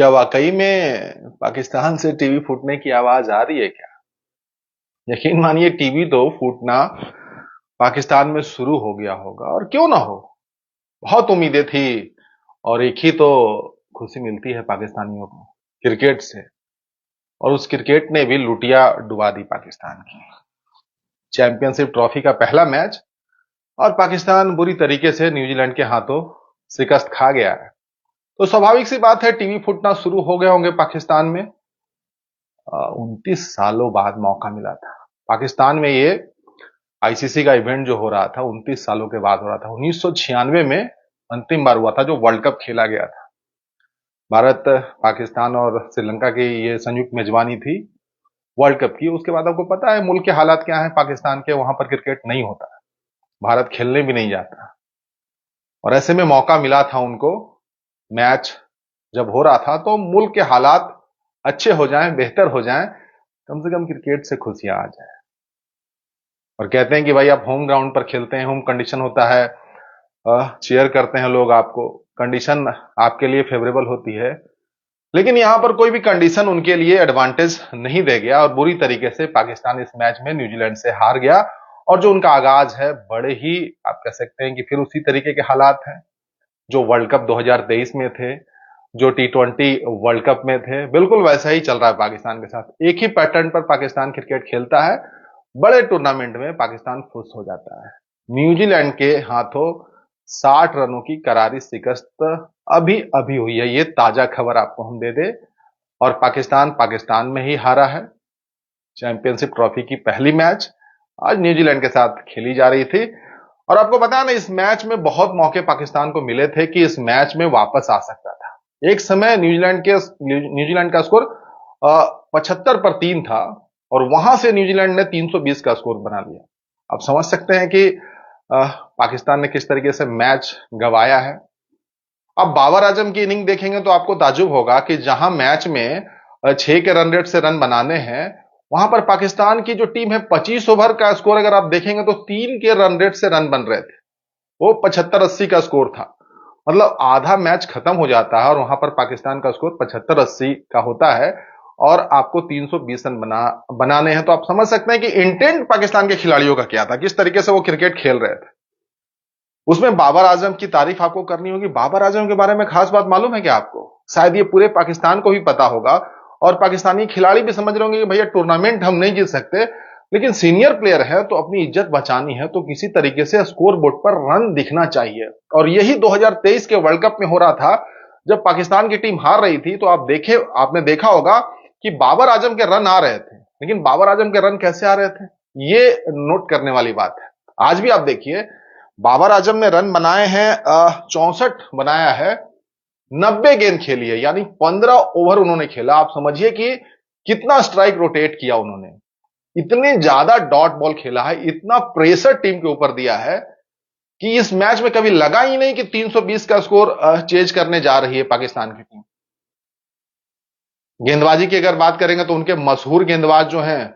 क्या वाकई में पाकिस्तान से टीवी फूटने की आवाज आ रही है क्या? यकीन मानिए टीवी तो फूटना पाकिस्तान में शुरू हो गया होगा, और क्यों ना हो। बहुत उम्मीदें थी, और एक ही तो खुशी मिलती है पाकिस्तानियों को, क्रिकेट से। और उस क्रिकेट ने भी लुटिया डुबा दी पाकिस्तान की। चैंपियनशिप ट्रॉफी का पहला मैच, और पाकिस्तान बुरी तरीके से न्यूजीलैंड के हाथों शिकस्त खा गया है। तो स्वाभाविक सी बात है, टीवी फूटना शुरू हो गए होंगे पाकिस्तान में। 29 सालों बाद मौका मिला था पाकिस्तान में। ये आईसीसी का इवेंट जो हो रहा था 29 सालों के बाद हो रहा था। 1996 में अंतिम बार हुआ था जो वर्ल्ड कप खेला गया था। भारत, पाकिस्तान और श्रीलंका की ये संयुक्त मेजबानी थी वर्ल्ड कप की। उसके बाद आपको पता है मुल्क के हालात क्या है पाकिस्तान के, वहां पर क्रिकेट नहीं होता, भारत खेलने भी नहीं जाता। और ऐसे में मौका मिला था उनको। मैच जब हो रहा था तो मुल्क के हालात अच्छे हो जाएं, बेहतर हो जाएं, कम से कम क्रिकेट से खुशियां आ जाए। और कहते हैं कि भाई आप होम ग्राउंड पर खेलते हैं, होम कंडीशन होता है, चीयर करते हैं लोग आपको, कंडीशन आपके लिए फेवरेबल होती है। लेकिन यहां पर कोई भी कंडीशन उनके लिए एडवांटेज नहीं दे गया, और बुरी तरीके से पाकिस्तान इस मैच में न्यूजीलैंड से हार गया। और जो उनका आगाज है, बड़े ही आप कह सकते हैं कि फिर उसी तरीके के हालात हैं जो वर्ल्ड कप 2023 में थे, जो टी20 वर्ल्ड कप में थे, बिल्कुल वैसा ही चल रहा है पाकिस्तान के साथ। एक ही पैटर्न पर पाकिस्तान क्रिकेट खेलता है, बड़े टूर्नामेंट में पाकिस्तान खुश हो जाता है। न्यूजीलैंड के हाथों 60 रनों की करारी शिकस्त अभी अभी हुई है, ये ताजा खबर आपको हम दे दे। और पाकिस्तान पाकिस्तान में ही हारा है। चैंपियनशिप ट्रॉफी की पहली मैच आज न्यूजीलैंड के साथ खेली जा रही थी। और आपको पता है ना, इस मैच में बहुत मौके पाकिस्तान को मिले थे कि इस मैच में वापस आ सकता था। एक समय न्यूजीलैंड का स्कोर 75 पर 3 था, और वहां से न्यूजीलैंड ने 320 का स्कोर बना लिया। आप समझ सकते हैं कि पाकिस्तान ने किस तरीके से मैच गंवाया है। अब बाबर आजम की इनिंग देखेंगे तो आपको ताज्जुब होगा कि जहां मैच में 6 के रन रेट से रन बनाने हैं, वहां पर पाकिस्तान की जो टीम है 25 ओवर का स्कोर अगर आप देखेंगे तो 3 के रन रेट से रन बन रहे थे। वो 75-80 का स्कोर था। मतलब आधा मैच खत्म हो जाता है और वहां पर पाकिस्तान का स्कोर 75-80 का होता है, और आपको 320 रन बनाने हैं। तो आप समझ सकते हैं कि इंटेंट पाकिस्तान के खिलाड़ियों का क्या था, किस तरीके से वो क्रिकेट खेल रहे थे। उसमें बाबर आजम की तारीफ आपको करनी होगी। बाबर आजम के बारे में खास बात मालूम है क्या आपको? शायद ये पूरे पाकिस्तान को भी पता होगा, और पाकिस्तानी खिलाड़ी भी समझ रहे होंगे कि भैया टूर्नामेंट हम नहीं जीत सकते, लेकिन सीनियर प्लेयर है तो अपनी इज्जत बचानी है, तो किसी तरीके से स्कोर बोर्ड पर रन दिखना चाहिए। और यही 2023 के वर्ल्ड कप में हो रहा था, जब पाकिस्तान की टीम हार रही थी। तो आपने देखा होगा कि बाबर आजम के रन आ रहे थे, लेकिन बाबर आजम के रन कैसे आ रहे थे, ये नोट करने वाली बात है। आज भी आप देखिए, बाबर आजम ने रन बनाए हैं 64 बनाया है, 90 गेंद खेली है, यानी 15 ओवर उन्होंने खेला। आप समझिए कि कितना स्ट्राइक रोटेट किया उन्होंने, इतने ज्यादा डॉट बॉल खेला है, इतना प्रेशर टीम के ऊपर दिया है कि इस मैच में कभी लगा ही नहीं कि 320 का स्कोर चेज करने जा रही है पाकिस्तान की टीम। गेंदबाजी की अगर बात करेंगे तो उनके मशहूर गेंदबाज जो हैं,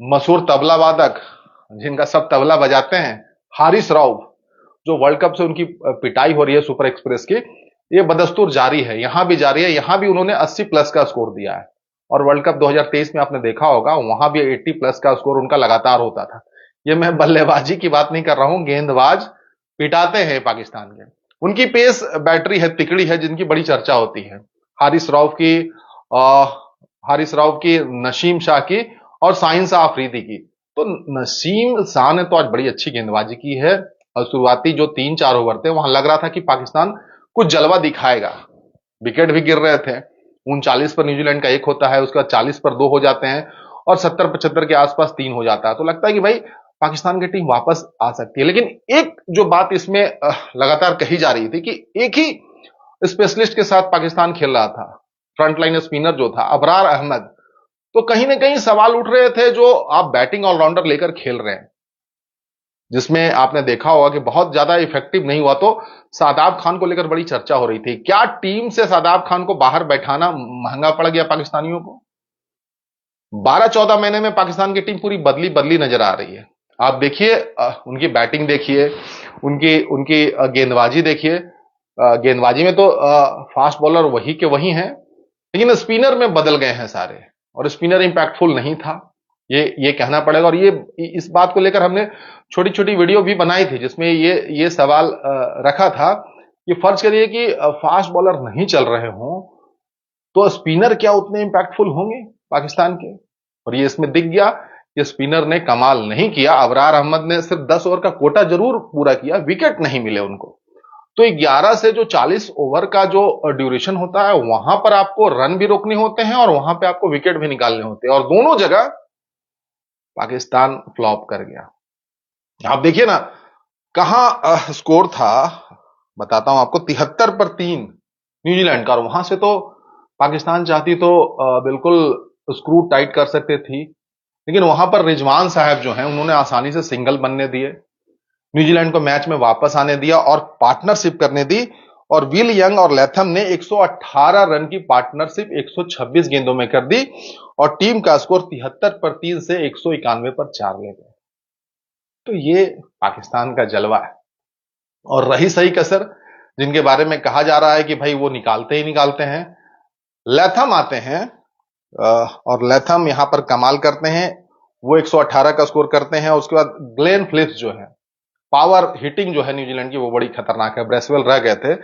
मशहूर तबला वादक जिनका सब तबला बजाते हैं, हारिस रऊफ, जो वर्ल्ड कप से उनकी पिटाई हो रही है सुपर एक्सप्रेस की, ये बदस्तूर जारी है, यहां भी जारी है। यहां भी उन्होंने 80 प्लस का स्कोर दिया है। और वर्ल्ड कप 2023 में आपने देखा होगा, वहां भी 80 प्लस का स्कोर उनका लगातार होता था। ये मैं बल्लेबाजी की बात नहीं कर रहा हूं, गेंदबाज पिटाते हैं पाकिस्तान के। उनकी पेस बैटरी है, तिकड़ी है, जिनकी बड़ी चर्चा होती है। हारिस रऊफ की, आ, हारिस रऊफ की, नसीम शाह की, और साहिन शाह अफरीदी की। तो नसीम शाह ने तो आज बड़ी अच्छी गेंदबाजी की है। और शुरुआती जो 3-4 ओवर थे, वहां लग रहा था कि पाकिस्तान कुछ जलवा दिखाएगा। विकेट भी गिर रहे थे। 39 पर न्यूजीलैंड का 1 होता है, उसके बाद 40 पर 2 हो जाते हैं, और 70-75 के आसपास 3 हो जाता है। तो लगता है कि भाई पाकिस्तान की टीम वापस आ सकती है। लेकिन एक जो बात इसमें लगातार कही जा रही थी कि एक ही स्पेशलिस्ट के साथ पाकिस्तान खेल रहा था, फ्रंटलाइन स्पिनर जो था अबरार अहमद। तो कहीं ना कहीं सवाल उठ रहे थे, जो आप बैटिंग ऑलराउंडर लेकर खेल रहे हैं, जिसमें आपने देखा होगा कि बहुत ज्यादा इफेक्टिव नहीं हुआ। तो शादाब खान को लेकर बड़ी चर्चा हो रही थी, क्या टीम से शादाब खान को बाहर बैठाना महंगा पड़ गया पाकिस्तानियों को? 12-14 महीने में पाकिस्तान की टीम पूरी बदली बदली नजर आ रही है। आप देखिए, उनकी बैटिंग देखिए, उनकी उनकी गेंदबाजी देखिए। गेंदबाजी में तो फास्ट बॉलर वही के वही हैं, लेकिन स्पिनर में बदल गए हैं सारे, और स्पिनर इंपैक्टफुल नहीं था, ये कहना पड़ेगा। और ये इस बात को लेकर हमने छोटी छोटी वीडियो भी बनाई थी, जिसमें ये सवाल रखा था कि फर्ज करिए कि फास्ट बॉलर नहीं चल रहे हों तो स्पिनर क्या उतने इंपैक्टफुल होंगे पाकिस्तान के? और ये इसमें दिख गया कि स्पिनर ने कमाल नहीं किया। अबरार अहमद ने सिर्फ 10 ओवर का कोटा जरूर पूरा किया, विकेट नहीं मिले उनको। तो 11 से जो 40 ओवर का जो ड्यूरेशन होता है, वहां पर आपको रन भी रोकने होते हैं और वहां पे आपको विकेट भी निकालने होते हैं, और दोनों जगह पाकिस्तान फ्लॉप कर गया। आप देखिए ना, कहां स्कोर था, बताता हूं आपको, 73 पर 3 न्यूजीलैंड का। और वहां से तो पाकिस्तान चाहती तो बिल्कुल स्क्रू टाइट कर सकते थी, लेकिन वहां पर रिजवान साहब जो हैं, उन्होंने आसानी से सिंगल बनने दिए, न्यूजीलैंड को मैच में वापस आने दिया और पार्टनरशिप करने दी। और विल यंग और लैथम ने 118 रन की पार्टनरशिप 126 गेंदों में कर दी, और टीम का स्कोर 73 पर 3 से 191 पर 4 ले गए। तो ये पाकिस्तान का जलवा है। और रही सही कसर, जिनके बारे में कहा जा रहा है कि भाई वो निकालते ही निकालते हैं, लैथम आते हैं और लैथम यहां पर कमाल करते हैं। वो 118 का स्कोर करते हैं। उसके बाद ग्लेन फिलिप्स जो है, पावर हिटिंग जो है न्यूजीलैंड की वो बड़ी खतरनाक है। ब्रेसवेल रह गए थे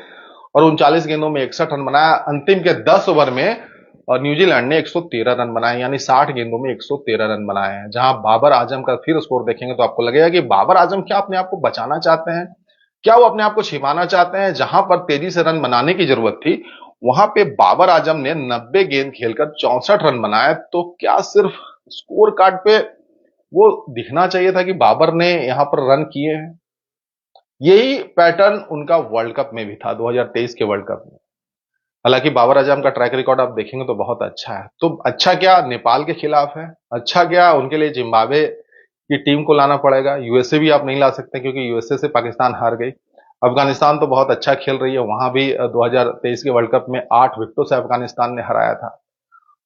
और 39 गेंदों में 61 रन बनाया। अंतिम के 10 ओवर में और न्यूजीलैंड ने 113 रन बनाए, यानी 60 गेंदों में 113 रन बनाए हैं। जहां बाबर आजम का फिर स्कोर देखेंगे तो आपको लगेगा कि बाबर आजम क्या अपने आप को बचाना चाहते हैं, क्या वो अपने आप को छिपाना चाहते हैं? जहां पर तेजी से रन बनाने की जरूरत थी, वहां पे बाबर आजम ने 90 गेंद खेलकर 64 रन बनाए। तो क्या सिर्फ स्कोर कार्ड पे वो दिखना चाहिए था कि बाबर ने यहां पर रन किए हैं? यही पैटर्न उनका वर्ल्ड कप में भी था, 2023 के वर्ल्ड कप में। हालांकि बाबर आजम का ट्रैक रिकॉर्ड आप देखेंगे तो बहुत अच्छा है। तो अच्छा क्या नेपाल के खिलाफ है, अच्छा क्या उनके लिए जिम्बाब्वे की टीम को लाना पड़ेगा। यूएसए भी आप नहीं ला सकते, क्योंकि यूएसए से पाकिस्तान हार गई। अफगानिस्तान तो बहुत अच्छा खेल रही है, वहां भी 2023 के वर्ल्ड कप में 8 विकेटों से अफगानिस्तान ने हराया था।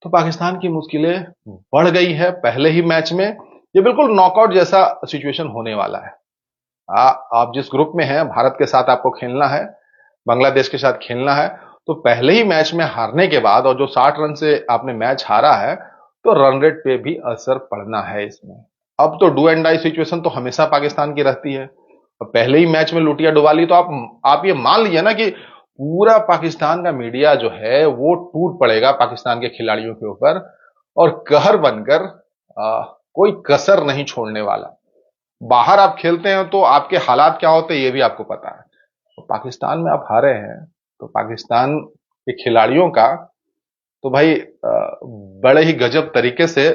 तो पाकिस्तान की मुश्किलें बढ़ गई है पहले ही मैच में। ये बिल्कुल नॉकआउट जैसा सिचुएशन होने वाला है। आप जिस ग्रुप में हैं, भारत के साथ आपको खेलना है, बांग्लादेश के साथ खेलना है, तो पहले ही मैच में हारने के बाद, और जो 60 रन से आपने मैच हारा है, तो रन रेट पे भी असर पड़ना है इसमें। अब तो डू एंड डाई सिचुएशन तो हमेशा पाकिस्तान की रहती है। अब पहले ही मैच में लुटिया डुबा ली तो आप ये मान लीजिए ना कि पूरा पाकिस्तान का मीडिया जो है वो टूट पड़ेगा पाकिस्तान के खिलाड़ियों के ऊपर, और कहर बनकर कोई कसर नहीं छोड़ने वाला। बाहर आप खेलते हैं तो आपके हालात क्या होते हैं ये भी आपको पता है। तो पाकिस्तान में आप हारे हैं, तो पाकिस्तान के खिलाड़ियों का तो भाई बड़े ही गजब तरीके से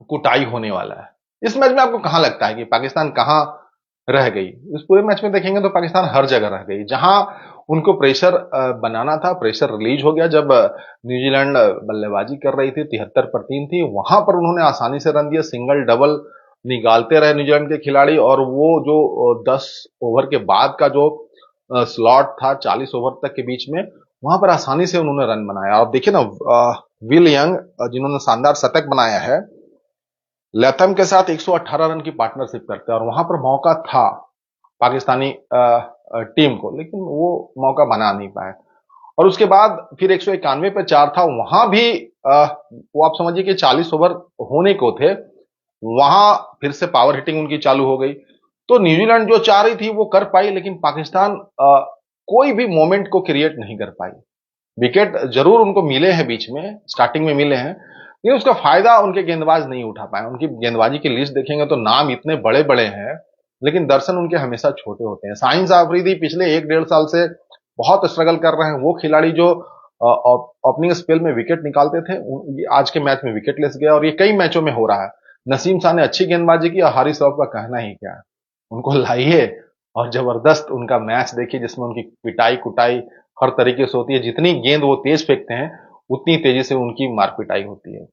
कुटाई होने वाला है। इस मैच में आपको कहां लगता है कि पाकिस्तान कहां रह गई? इस पूरे मैच में देखेंगे तो पाकिस्तान हर जगह रह गई। जहां उनको प्रेशर बनाना था, प्रेशर रिलीज हो गया जब न्यूजीलैंड बल्लेबाजी कर रही थी, 73 पर 3 थी, वहां पर उन्होंने आसानी से रन दिए, सिंगल डबल निकालते रहे न्यूजीलैंड के खिलाड़ी। और वो जो 10 ओवर के बाद का जो स्लॉट था 40 ओवर तक के बीच में, वहां पर आसानी से उन्होंने रन बनाया। और देखिए ना, विल यंग जिन्होंने शानदार शतक बनाया है, लैथम के साथ 118 रन की पार्टनरशिप करते हैं, और वहां पर मौका था पाकिस्तानी टीम को, लेकिन वो मौका बना नहीं पाए। और उसके बाद फिर 191 पे 4 था, वहां भी वो आप समझिए कि 40 ओवर होने को थे, वहां फिर से पावर हिटिंग उनकी चालू हो गई। तो न्यूजीलैंड जो चाह रही थी वो कर पाई, लेकिन पाकिस्तान कोई भी मोमेंट को क्रिएट नहीं कर पाई। विकेट जरूर उनको मिले हैं, बीच में स्टार्टिंग में मिले हैं, लेकिन उसका फायदा उनके गेंदबाज नहीं उठा पाए। उनकी गेंदबाजी की लिस्ट देखेंगे तो नाम इतने बड़े बड़े हैं, लेकिन दर्शन उनके हमेशा छोटे होते हैं। साइंस आफरीदी पिछले 1-1.5 साल से बहुत स्ट्रगल कर रहे हैं। वो खिलाड़ी जो ओपनिंग स्पेल में विकेट निकालते थे, आज के मैच में विकेटलेस गया, और ये कई मैचों में हो रहा है। नसीम शाह ने अच्छी गेंदबाजी की, और हारिस रऊफ का कहना ही क्या है। उनको लाइए और जबरदस्त उनका मैच देखिए, जिसमें उनकी पिटाई कुटाई हर तरीके से होती है। जितनी गेंद वो तेज फेंकते हैं, उतनी तेजी से उनकी मार पिटाई होती है।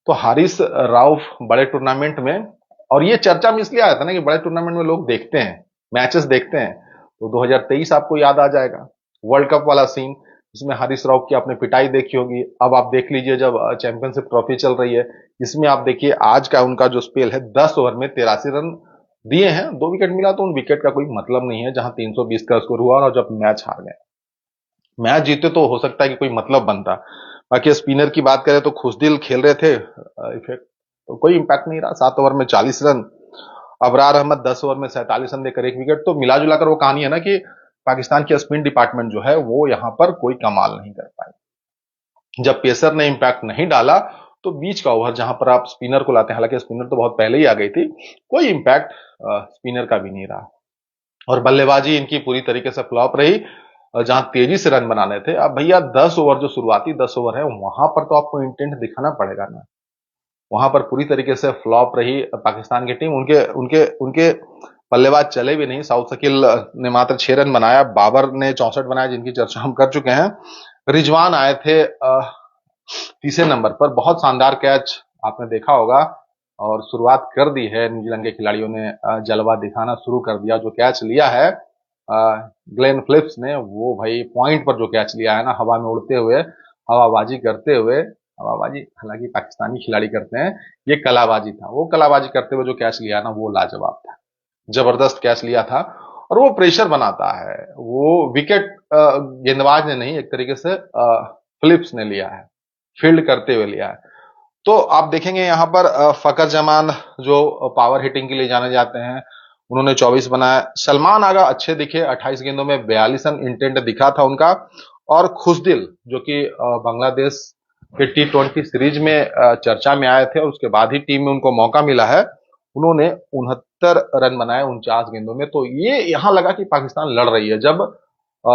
तो हारिस राउफ बड़े टूर्नामेंट में, और ये चर्चा में इसलिए आया था ना कि बड़े टूर्नामेंट में लोग देखते हैं, मैचेस देखते हैं, तो 2023 आपको याद आ जाएगा, वर्ल्ड कप वाला सीन, जिसमें हारिस राउफ की आपने पिटाई देखी होगी। अब आप देख लीजिए जब चैंपियनशिप ट्रॉफी चल रही है, इसमें आप देखिए आज का उनका जो स्पेल है, 10 ओवर में 83 रन दिए हैं, 2 विकेट मिला, तो उन विकेट का कोई मतलब नहीं है, जहां 320 का स्कोर हुआ और जब मैच हार गए। मैच जीते तो हो सकता है कि कोई मतलब बनता। बाकी स्पिनर की बात करें तो खुशदिल खेल रहे थे, इफेक्ट तो कोई इंपैक्ट नहीं रहा। 7 ओवर में 40 रन, अबरार अहमद 10 ओवर में 47 रन देकर 1 विकेट। तो मिला जुलाकर वो कहानी है ना कि पाकिस्तान की स्पिन डिपार्टमेंट जो है वो यहां पर कोई कमाल नहीं कर पाई। जब पेसर ने इंपैक्ट नहीं डाला तो बीच का ओवर जहां पर आप स्पिनर को लाते हैं, हालांकि स्पिनर तो बहुत पहले ही आ गई थी, कोई इंपैक्ट स्पिनर का भी नहीं रहा। और बल्लेबाजी इनकी पूरी तरीके से फ्लॉप रही। जहां तेजी से रन बनाने थे, अब भैया 10 ओवर जो शुरुआती 10 ओवर है वहां पर तो आपको इंटेंट दिखाना पड़ेगा ना। वहां पर पूरी तरीके से फ्लॉप रही पाकिस्तान की टीम। उनके उनके उनके बल्लेबाज चले भी नहीं। साउथ शकील ने मात्र 6 रन बनाया, बाबर ने 64 बनाया जिनकी चर्चा हम कर चुके हैं। रिजवान आए थे तीसरे नंबर पर, बहुत शानदार कैच आपने देखा होगा। और शुरुआत कर दी है न्यूजीलैंड के खिलाड़ियों ने, जलवा दिखाना शुरू कर दिया। जो कैच लिया है ग्लेन फिलिप्स ने, वो भाई पॉइंट पर जो कैच लिया है ना, हवा में उड़ते हुए, हवाबाजी करते हुए। हवाबाजी हालांकि पाकिस्तानी खिलाड़ी करते हैं, ये कलाबाजी था। वो कलाबाजी करते हुए जो कैच लिया ना, वो लाजवाब था, जबरदस्त कैच लिया था। और वो प्रेशर बनाता है, वो विकेट गेंदबाज ने नहीं, एक तरीके से फिलिप्स ने लिया है, फील्ड करते हुए लिया है। तो आप देखेंगे यहां पर फकर जमान जो पावर हिटिंग के लिए जाने जाते हैं, उन्होंने 24 बनाया। सलमान आगा अच्छे दिखे, 28 गेंदों में 42 रन इंटेंट दिखा था उनका। और खुशदिल जो कि बांग्लादेश के T20 सीरीज में चर्चा में आए थे और उसके बाद ही टीम में उनको मौका मिला है, उन्होंने 69 रन बनाए 49 गेंदों में। तो ये यहां लगा कि पाकिस्तान लड़ रही है जब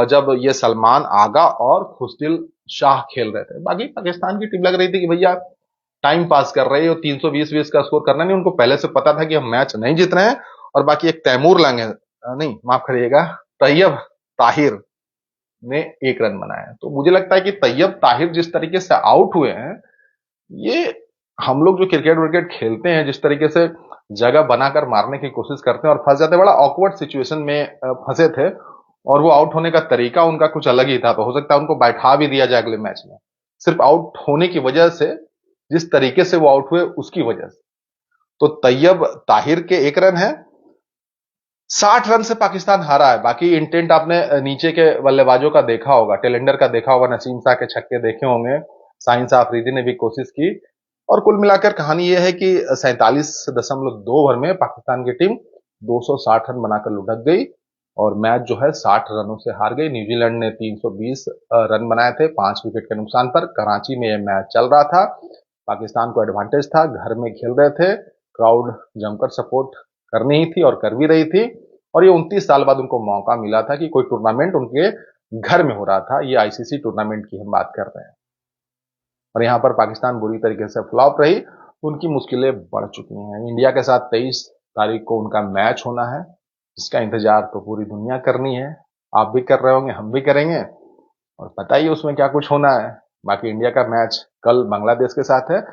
जब ये सलमान आगा और खुशदिल शाह खेल रहे थे। बाकी पाकिस्तान की टीम लग रही थी कि भैया टाइम पास कर रहे हो, 320 का स्कोर करना नहीं। उनको पहले से पता था कि हम मैच नहीं जीत रहे हैं। और बाकी एक तैमूर लंग है, नहीं माफ करिएगा, तैयब ताहिर ने 1 रन बनाया। तो मुझे लगता है कि तैयब ताहिर जिस तरीके से आउट हुए हैं, ये हम लोग जो क्रिकेट विकेट खेलते हैं जिस तरीके से जगह बनाकर मारने की कोशिश करते हैं और फंस जाते हैं, बड़ा ऑकवर्ड सिचुएशन में फंसे थे। और वो आउट होने का तरीका उनका कुछ अलग ही था। तो हो सकता है उनको बैठा भी दिया जाए अगले मैच में, सिर्फ आउट होने की वजह से, जिस तरीके से वो आउट हुए उसकी वजह से। तो तैयब ताहिर के 1 रन है, 60 रन से पाकिस्तान हारा है। बाकी इंटेंट आपने नीचे के बल्लेबाजों का देखा होगा, टेलेंडर का देखा होगा, नसीम शाह के छक्के देखे होंगे, साहिन शाह अफरीदी ने भी कोशिश की। और कुल मिलाकर कहानी यह है कि 47.2 ओवर में पाकिस्तान की टीम 260 रन बनाकर लुढ़क गई और मैच जो है 60 रनों से हार गई। न्यूजीलैंड ने 320 रन बनाए थे 5 विकेट के नुकसान पर। कराची में यह मैच चल रहा था, पाकिस्तान को एडवांटेज था, घर में खेल रहे थे, क्राउड जमकर सपोर्ट करनी ही थी और कर भी रही थी। और ये 29 साल बाद उनको मौका मिला था कि कोई टूर्नामेंट उनके घर में हो रहा था। ये आईसीसी टूर्नामेंट की हम बात कर रहे हैं और यहां पर पाकिस्तान बुरी तरीके से फ्लॉप रही, उनकी मुश्किलें बढ़ चुकी हैं। इंडिया के साथ 23 तारीख को उनका मैच होना है, जिसका इंतजार तो पूरी दुनिया करनी है। आप भी कर रहे होंगे, हम भी करेंगे, और बताइए उसमें क्या कुछ होना है। बाकी इंडिया का मैच कल बांग्लादेश के साथ है।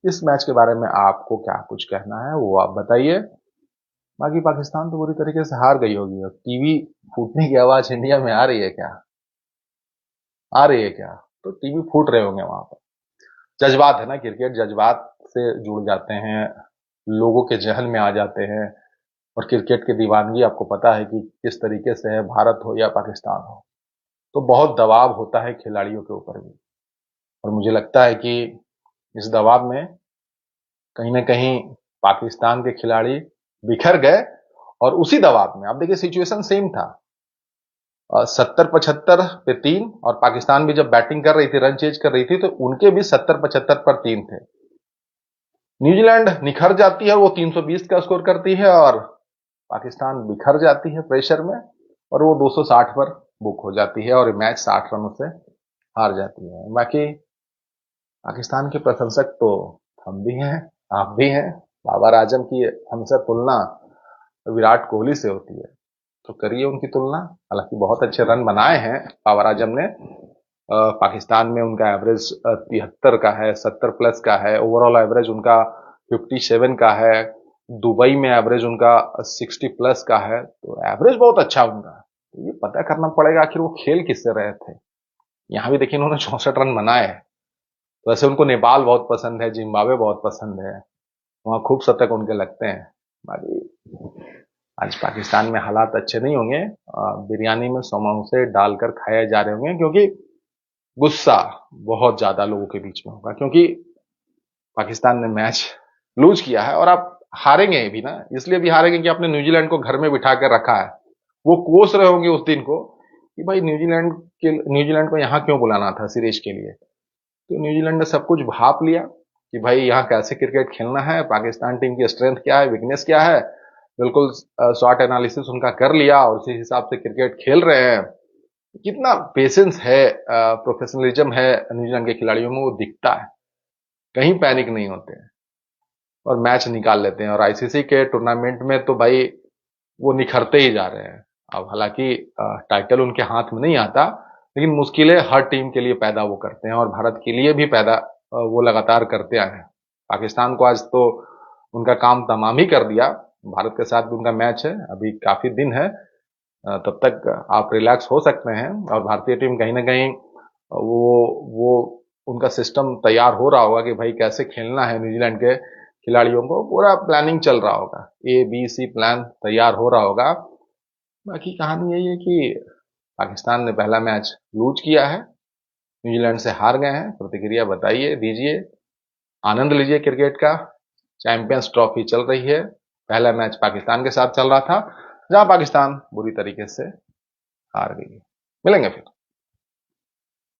इस मैच के बारे में आपको क्या कुछ कहना है वो आप बताइए। बाकी पाकिस्तान तो पूरी तरीके से हार गई होगी। और टीवी फूटने की आवाज इंडिया में आ रही है क्या? आ रही है क्या? तो टीवी फूट रहे होंगे वहां पर। जज्बात है ना, क्रिकेट जज्बात से जुड़ जाते हैं, लोगों के जहन में आ जाते हैं। और क्रिकेट की दीवानगी आपको पता है कि किस तरीके से है, भारत हो या पाकिस्तान हो, तो बहुत दबाव होता है खिलाड़ियों के ऊपर भी। और मुझे लगता है कि इस दबाव में कहीं ना कहीं पाकिस्तान के खिलाड़ी बिखर गए। और उसी दबाव में आप देखिए सिचुएशन सेम था, 70-75 पे 3। और पाकिस्तान भी जब बैटिंग कर रही थी, रन चेज कर रही थी, तो उनके भी 70-75 पर 3 थे। न्यूजीलैंड निखर जाती है, वो 320 का स्कोर करती है और पाकिस्तान बिखर जाती है प्रेशर में और वो 260 पर बुक हो जाती है और मैच 60 रनों से हार जाती है। बाकी पाकिस्तान के प्रशंसक तो हम भी हैं, आप भी हैं। बाबर आजम की हमसे तुलना विराट कोहली से होती है, तो करिए उनकी तुलना। हालांकि बहुत अच्छे रन बनाए हैं बाबर आजम ने। पाकिस्तान में उनका एवरेज 73 का है, 70 प्लस का है। ओवरऑल एवरेज उनका 57 का है। दुबई में एवरेज उनका 60 प्लस का है। तो एवरेज बहुत अच्छा उनका। तो ये पता करना पड़ेगा आखिर वो खेल किससे रहे थे। यहां भी देखिए उन्होंने 64 रन बनाए। तो वैसे उनको नेपाल बहुत पसंद है, जिम्बाब्वे बहुत पसंद है, वहां खूब शतक उनके लगते हैं। बाकी आज पाकिस्तान में हालात अच्छे नहीं होंगे, बिरयानी में समोसे डालकर खाए जा रहे होंगे, क्योंकि गुस्सा बहुत ज्यादा लोगों के बीच में होगा, क्योंकि पाकिस्तान ने मैच लूज किया है और आप हारेंगे भी ना, इसलिए भी हारेंगे कि आपने न्यूजीलैंड को घर में बिठा कर रखा है। वो कोस रहे होंगे उस दिन को कि भाई न्यूजीलैंड को यहाँ क्यों बुलाना था सीरीज के लिए। तो न्यूजीलैंड ने सब कुछ भाप लिया कि भाई यहाँ कैसे क्रिकेट खेलना है, पाकिस्तान टीम की स्ट्रेंथ क्या है, वीकनेस क्या है, बिल्कुल शॉर्ट एनालिसिस उनका कर लिया और उसी हिसाब से क्रिकेट खेल रहे हैं। कितना पेशेंस है, प्रोफेशनलिज्म है न्यूजीलैंड के खिलाड़ियों में, वो दिखता है। कहीं पैनिक नहीं होते हैं और मैच निकाल लेते हैं। और आईसीसी के टूर्नामेंट में तो भाई वो निखरते ही जा रहे हैं। अब हालांकि टाइटल उनके हाथ में नहीं आता, लेकिन मुश्किलें हर टीम के लिए पैदा वो करते हैं और भारत के लिए भी पैदा वो लगातार करते आए हैं। पाकिस्तान को आज तो उनका काम तमाम ही कर दिया। भारत के साथ भी उनका मैच है, अभी काफी दिन है, तब तक आप रिलैक्स हो सकते हैं। और भारतीय टीम कहीं ना कहीं वो उनका सिस्टम तैयार हो रहा होगा कि भाई कैसे खेलना है, न्यूजीलैंड के खिलाड़ियों को पूरा प्लानिंग चल रहा होगा, ABC प्लान तैयार हो रहा होगा। बाकी कहानी यही है कि पाकिस्तान ने पहला मैच लूज किया है, न्यूजीलैंड से हार गए हैं। प्रतिक्रिया बताइए, दीजिए, आनंद लीजिए क्रिकेट का। चैंपियंस ट्रॉफी चल रही है, पहला मैच पाकिस्तान के साथ चल रहा था, जहां पाकिस्तान बुरी तरीके से हार गई है। मिलेंगे फिर।